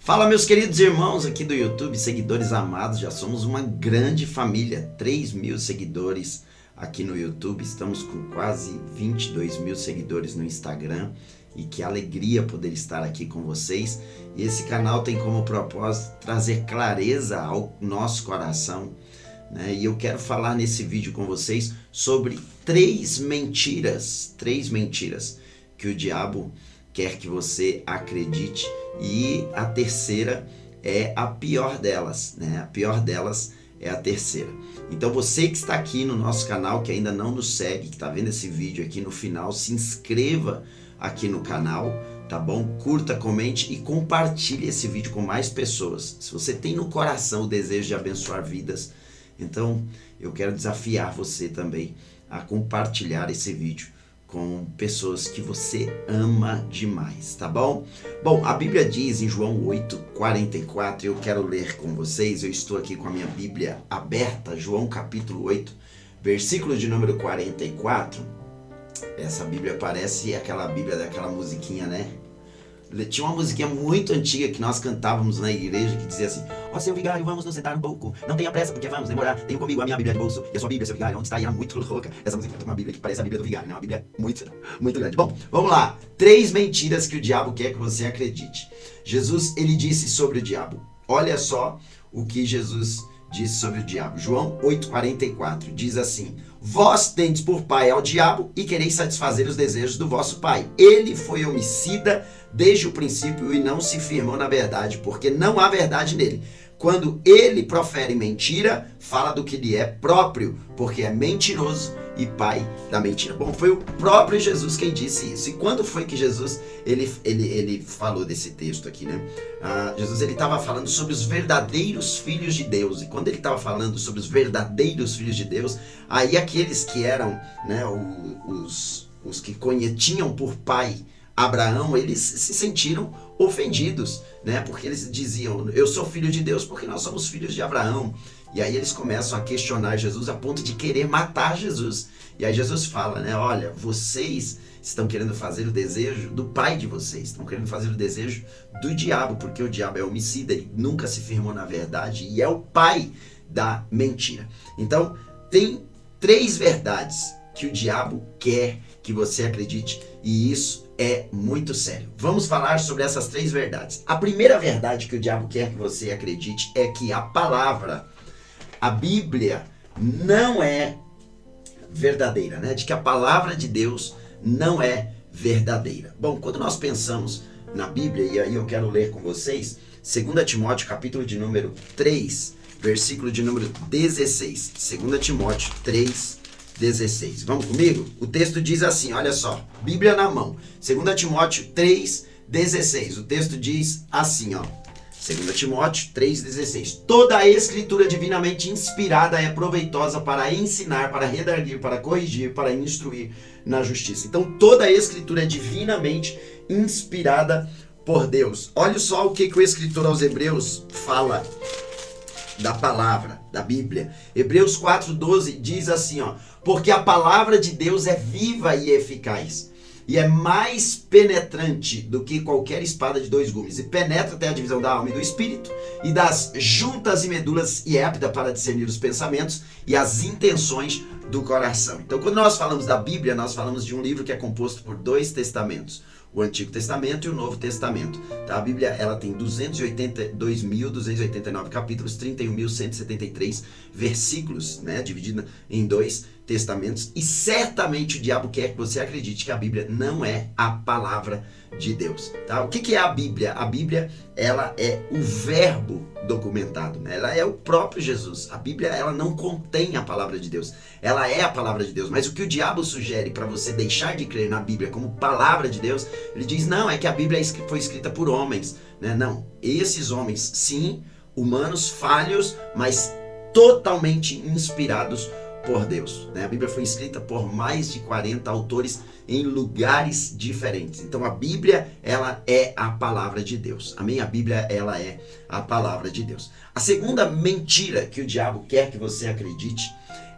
Fala, meus queridos irmãos aqui do YouTube, seguidores amados, já somos uma grande família, 3.000 seguidores aqui no YouTube, estamos com quase 22 mil seguidores no Instagram e que alegria poder estar aqui com vocês. E esse canal tem como propósito trazer clareza ao nosso coração, né? E eu quero falar nesse vídeo com vocês sobre três mentiras que o diabo quer que você acredite, e a terceira é a pior delas, né? A pior delas é a terceira. Então você que está aqui no nosso canal, que ainda não nos segue, que está vendo esse vídeo aqui no final, se inscreva aqui no canal, tá bom? Curta, comente e compartilhe esse vídeo com mais pessoas. Se você tem no coração o desejo de abençoar vidas, então eu quero desafiar você também a compartilhar esse vídeo com pessoas que você ama demais, tá bom? Bom, a Bíblia diz em João 8:44, eu quero ler com vocês, eu estou aqui com a minha Bíblia aberta, João capítulo 8, versículo de número 44, essa Bíblia parece aquela Bíblia daquela musiquinha, né? Tinha uma musiquinha muito antiga que nós cantávamos na igreja que dizia assim: ó seu vigário, vamos nos sentar um pouco, não tenha pressa porque vamos demorar, tenho comigo a minha Bíblia de bolso e a sua Bíblia, seu vigário, onde está? E era muito louca essa música, uma Bíblia que parece a Bíblia do vigário, né? Uma Bíblia muito grande. Bom, vamos lá, três mentiras que o diabo quer que você acredite. Jesus, ele disse sobre o diabo, olha só o que Jesus disse sobre o diabo. João 8:44 diz assim: vós tendes por pai ao diabo e quereis satisfazer os desejos do vosso pai. Ele foi homicida desde o princípio e não se firmou na verdade, porque não há verdade nele. Quando ele profere mentira, fala do que lhe é próprio, porque é mentiroso e pai da mentira. Bom, foi o próprio Jesus quem disse isso. E quando foi que Jesus ele falou desse texto aqui, né? Jesus, ele estava falando sobre os verdadeiros filhos de Deus. E quando ele estava falando sobre os verdadeiros filhos de Deus, aí aqueles que eram, né, os que tinham por pai Abraão, eles se sentiram ofendidos, né? Porque eles diziam: eu sou filho de Deus porque nós somos filhos de Abraão. E aí eles começam a questionar Jesus a ponto de querer matar Jesus. E aí Jesus fala, né? Olha, vocês estão querendo fazer o desejo do pai de vocês, estão querendo fazer o desejo do diabo, porque o diabo é homicida e nunca se firmou na verdade e é o pai da mentira. Então, tem três verdades que o diabo quer que você acredite, e isso é muito sério. Vamos falar sobre essas três verdades. A primeira verdade que o diabo quer que você acredite é que a Bíblia não é verdadeira, né? De que a palavra de Deus não é verdadeira. Bom, quando nós pensamos na Bíblia, e aí eu quero ler com vocês, 2 Timóteo, capítulo de número 3, versículo de número 16. 2 Timóteo 3, 16. Vamos comigo? O texto diz assim, olha só, Bíblia na mão. 2 Timóteo 3, 16. O texto diz assim, ó. 2 Timóteo 3,16. Toda a escritura divinamente inspirada é proveitosa para ensinar, para redarguir, para corrigir, para instruir na justiça. Então toda a escritura é divinamente inspirada por Deus. Olha só o que o escritor aos Hebreus fala da palavra, da Bíblia. Hebreus 4,12 diz assim, ó: porque a palavra de Deus é viva e eficaz, e é mais penetrante do que qualquer espada de dois gumes, e penetra até a divisão da alma e do espírito, e das juntas e medulas, e é apta para discernir os pensamentos e as intenções do coração. Então, quando nós falamos da Bíblia, nós falamos de um livro que é composto por dois testamentos, o Antigo Testamento e o Novo Testamento. Tá? A Bíblia, ela tem 282.289 capítulos, 31.173 versículos, né? Dividida em dois testamentos, e certamente o diabo quer que você acredite que a Bíblia não é a palavra de Deus. Tá? O que é a Bíblia? A Bíblia, ela é o verbo documentado, né? Ela é o próprio Jesus. A Bíblia, ela não contém a palavra de Deus, ela é a palavra de Deus, mas o que o diabo sugere para você deixar de crer na Bíblia como palavra de Deus, ele diz, não, é que a Bíblia foi escrita por homens, né? Não, esses homens, sim, humanos, falhos, mas totalmente inspirados por Deus, né? A Bíblia foi escrita por mais de 40 autores em lugares diferentes. Então a Bíblia, ela é a palavra de Deus. Amém? A Bíblia, ela é a palavra de Deus. A segunda mentira que o diabo quer que você acredite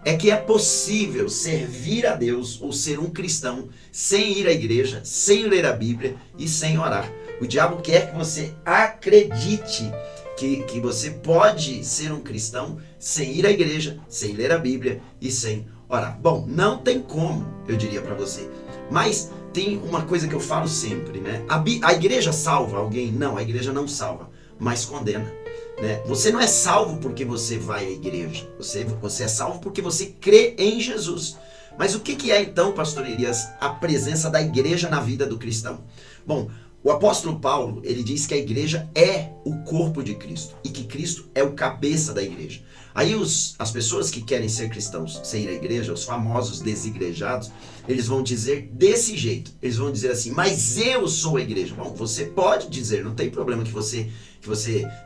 é que é possível servir a Deus ou ser um cristão sem ir à igreja, sem ler a Bíblia e sem orar. O diabo quer que você acredite que você pode ser um cristão sem ir à igreja, sem ler a Bíblia e sem orar. Bom, não tem como, eu diria para você. Mas tem uma coisa que eu falo sempre, né? A igreja salva alguém? Não, a igreja não salva, mas condena. Né? Você não é salvo porque você vai à igreja. Você é salvo porque você crê em Jesus. Mas o que é então, pastor Elias, a presença da igreja na vida do cristão? Bom, o apóstolo Paulo, ele diz que a igreja é o corpo de Cristo e que Cristo é o cabeça da igreja. Aí as pessoas que querem ser cristãos sem ir à igreja, os famosos desigrejados, eles vão dizer desse jeito. Eles vão dizer assim, mas eu sou a igreja. Bom, você pode dizer, não tem problema que você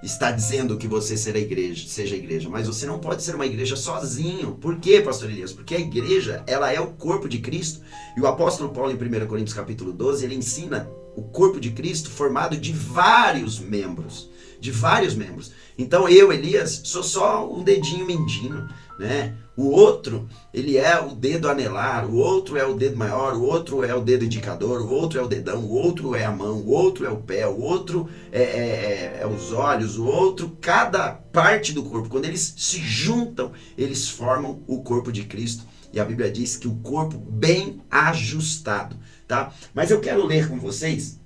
está dizendo que você seja a igreja, mas você não pode ser uma igreja sozinho. Por quê, pastor Elias? Porque a igreja, ela é o corpo de Cristo. E o apóstolo Paulo, em 1 Coríntios capítulo 12, ele ensina o corpo de Cristo formado de vários membros. De vários membros. Então eu, Elias, sou só um dedinho mindinho, né? O outro, ele é o dedo anelar, o outro é o dedo maior, o outro é o dedo indicador, o outro é o dedão, o outro é a mão, o outro é o pé, o outro é os olhos, o outro, cada parte do corpo, quando eles se juntam, eles formam o corpo de Cristo. E a Bíblia diz que o corpo bem ajustado, tá? Mas eu quero ler com vocês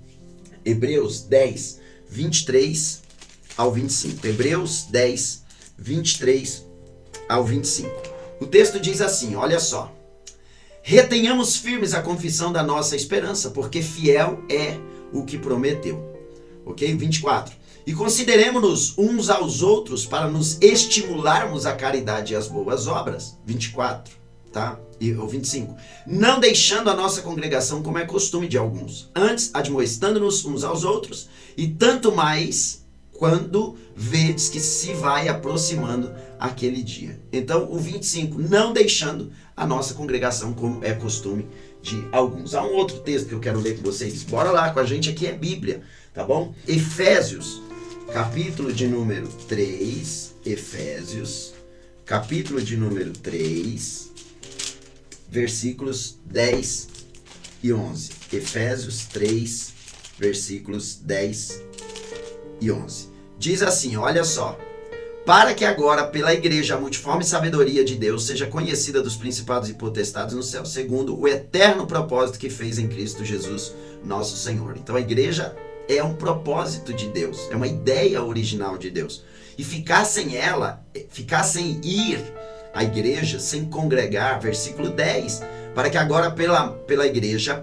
Hebreus 10, 23 ao 25. Hebreus 10, 23 ao 25. O texto diz assim, olha só. Retenhamos firmes a confissão da nossa esperança, porque fiel é o que prometeu. Ok? 24. E consideremos-nos uns aos outros para nos estimularmos à caridade e às boas obras. 24. Tá? E o 25. Não deixando a nossa congregação como é costume de alguns. Antes, admoestando-nos uns aos outros, e tanto mais quando vedes que se vai aproximando aquele dia. Então, o 25, não deixando a nossa congregação como é costume de alguns. Há um outro texto que eu quero ler com vocês. Bora lá, com a gente aqui é Bíblia, tá bom? Efésios, capítulo de número 3, Efésios, capítulo de número 3, versículos 10 e 11. Efésios 3, versículos 10 e 11. Diz assim, olha só. Para que agora, pela igreja, a multiforme sabedoria de Deus seja conhecida dos principados e potestades no céu, segundo o eterno propósito que fez em Cristo Jesus, nosso Senhor. Então a igreja é um propósito de Deus, é uma ideia original de Deus. E ficar sem ela, ficar sem ir à igreja, sem congregar, versículo 10, para que agora pela igreja,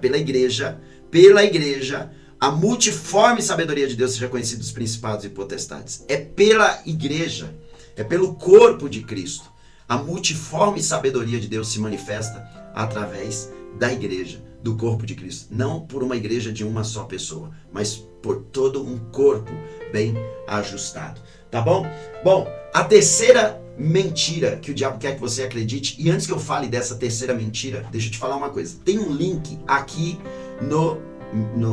a multiforme sabedoria de Deus seja conhecida dos principados e potestades. É pela igreja, é pelo corpo de Cristo. A multiforme sabedoria de Deus se manifesta através da igreja, do corpo de Cristo. Não por uma igreja de uma só pessoa, mas por todo um corpo bem ajustado. Tá bom? Bom, a terceira mentira que o diabo quer que você acredite, e antes que eu fale dessa terceira mentira, deixa eu te falar uma coisa. Tem um link aqui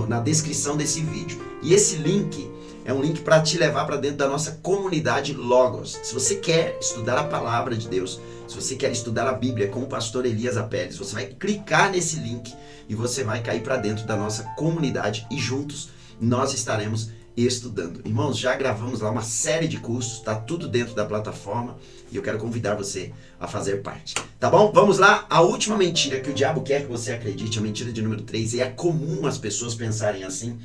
na descrição desse vídeo. E esse link é um link para te levar para dentro da nossa comunidade Logos. Se você quer estudar a palavra de Deus, se você quer estudar a Bíblia com o pastor Elias Apelles, você vai clicar nesse link e você vai cair para dentro da nossa comunidade e juntos nós estaremos estudando. Irmãos, já gravamos lá uma série de cursos, tá tudo dentro da plataforma e eu quero convidar você a fazer parte. Tá bom? Vamos lá. A última mentira que o diabo quer que você acredite, a mentira de número 3, e é comum as pessoas pensarem assim,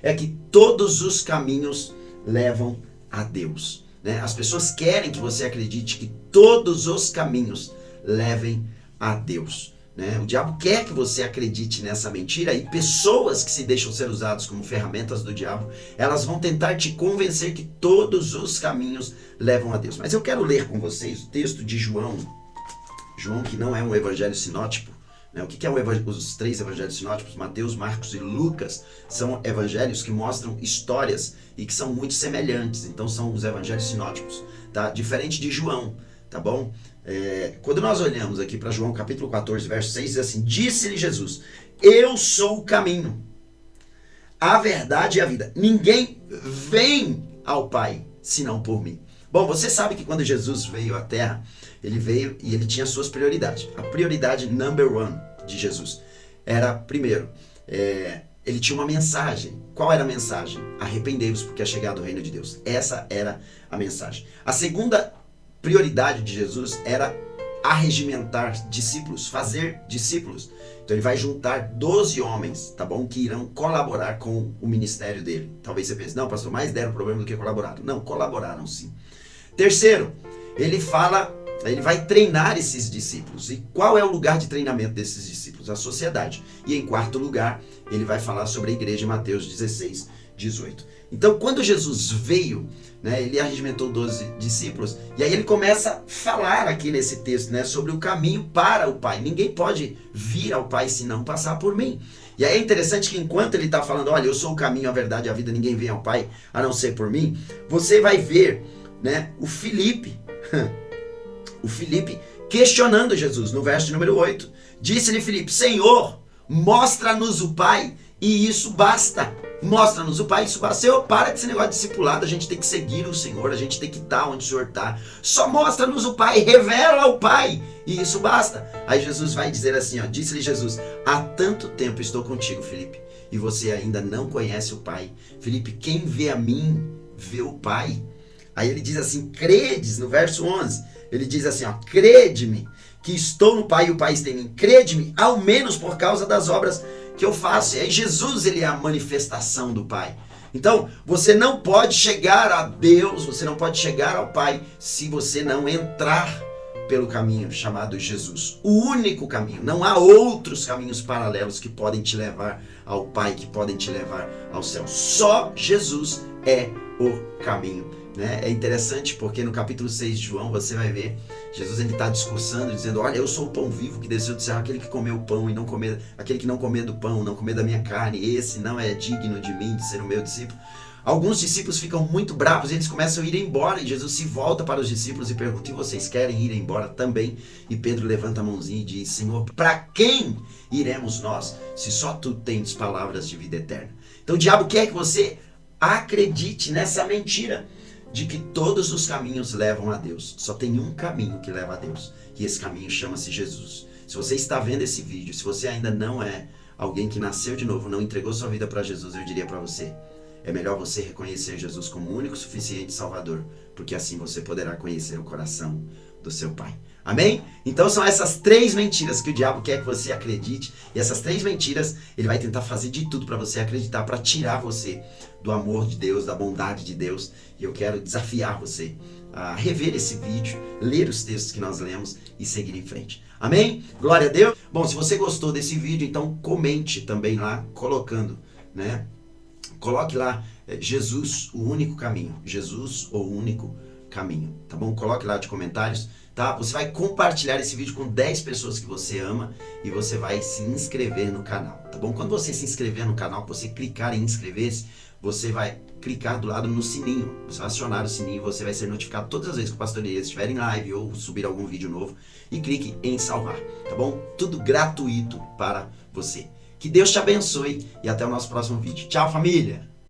é que todos os caminhos levam a Deus. Né? As pessoas querem que você acredite que todos os caminhos levem a Deus. Né? O diabo quer que você acredite nessa mentira, e pessoas que se deixam ser usadas como ferramentas do diabo, elas vão tentar te convencer que todos os caminhos levam a Deus. Mas eu quero ler com vocês o texto de João, que não é um evangelho sinótipo. Né? O que é os 3 evangelhos sinóticos? Mateus, Marcos e Lucas são evangelhos que mostram histórias e que são muito semelhantes. Então são os evangelhos sinóticos, tá? Diferente de João, tá bom? Quando nós olhamos aqui para João capítulo 14, verso 6, diz assim: disse-lhe Jesus, eu sou o caminho, a verdade e a vida. Ninguém vem ao Pai senão por mim. Bom, você sabe que quando Jesus veio à Terra, ele veio e ele tinha suas prioridades. A prioridade number one de Jesus era, primeiro, ele tinha uma mensagem. Qual era a mensagem? Arrependei-vos porque é chegado o reino de Deus. Essa era a mensagem. A segunda prioridade de Jesus era arregimentar discípulos, fazer discípulos. Então ele vai juntar 12 homens, tá bom? Que irão colaborar com o ministério dele. Talvez você pense, não, pastor, mais deram problema do que colaboraram. Não, colaboraram sim. Terceiro, ele vai treinar esses discípulos. E qual é o lugar de treinamento desses discípulos? A sociedade. E em quarto lugar, ele vai falar sobre a igreja em Mateus 16, 18. Então, quando Jesus veio, né, ele arregimentou 12 discípulos, e aí ele começa a falar aqui nesse texto, né, sobre o caminho para o Pai. Ninguém pode vir ao Pai se não passar por mim. E aí é interessante que enquanto ele está falando, olha, eu sou o caminho, a verdade e a vida, ninguém vem ao Pai a não ser por mim, você vai ver, né, o Filipe questionando Jesus, no verso número 8. Disse-lhe Filipe, Senhor, mostra-nos o Pai e isso basta. Mostra-nos o Pai, isso basta. Senhor, para com esse negócio de discipulado, a gente tem que seguir o Senhor, a gente tem que estar onde o Senhor está. Só mostra-nos o Pai, revela o Pai e isso basta. Aí Jesus vai dizer assim, ó, disse-lhe Jesus, há tanto tempo estou contigo, Filipe, e você ainda não conhece o Pai. Filipe, quem vê a mim, vê o Pai. Aí ele diz assim, credes, no verso 11, ele diz assim, ó, crede-me que estou no Pai e o Pai está em mim. Crede-me, ao menos por causa das obras que eu faço. E aí Jesus, ele é a manifestação do Pai. Então, você não pode chegar a Deus, você não pode chegar ao Pai se você não entrar pelo caminho chamado Jesus. O único caminho. Não há outros caminhos paralelos que podem te levar ao Pai, que podem te levar ao céu. Só Jesus é o caminho. Né? É interessante porque no capítulo 6 de João você vai ver Jesus, ele está discursando, dizendo, olha, eu sou o pão vivo que desceu do céu, aquele que comeu o pão e não comer, aquele que não comer do pão, não comer da minha carne, esse não é digno de mim, de ser o meu discípulo. Alguns discípulos ficam muito bravos, eles começam a ir embora, e Jesus se volta para os discípulos e pergunta, e vocês querem ir embora também? E Pedro levanta a mãozinha e diz, Senhor, para quem iremos nós, se só tu tens palavras de vida eterna? Então o diabo quer que você acredite nessa mentira, de que todos os caminhos levam a Deus. Só tem um caminho que leva a Deus, e esse caminho chama-se Jesus. Se você está vendo esse vídeo, se você ainda não é alguém que nasceu de novo, não entregou sua vida para Jesus, eu diria para você, é melhor você reconhecer Jesus como o único, suficiente Salvador, porque assim você poderá conhecer o coração do seu Pai. Amém? Então são essas 3 mentiras que o diabo quer que você acredite, e essas 3 mentiras ele vai tentar fazer de tudo para você acreditar, para tirar você do amor de Deus, da bondade de Deus. E eu quero desafiar você a rever esse vídeo, ler os textos que nós lemos e seguir em frente. Amém? Glória a Deus. Bom, se você gostou desse vídeo, então comente também lá, colocando, né? Coloque lá Jesus, o único caminho. Jesus, o único caminho, tá bom? Coloque lá de comentários, tá? Você vai compartilhar esse vídeo com 10 pessoas que você ama e você vai se inscrever no canal, tá bom? Quando você se inscrever no canal, você clicar em inscrever-se, você vai clicar do lado no sininho, você vai acionar o sininho e você vai ser notificado todas as vezes que o Pastor Elias estiver em live ou subir algum vídeo novo, e clique em salvar, tá bom? Tudo gratuito para você. Que Deus te abençoe e até o nosso próximo vídeo. Tchau, família!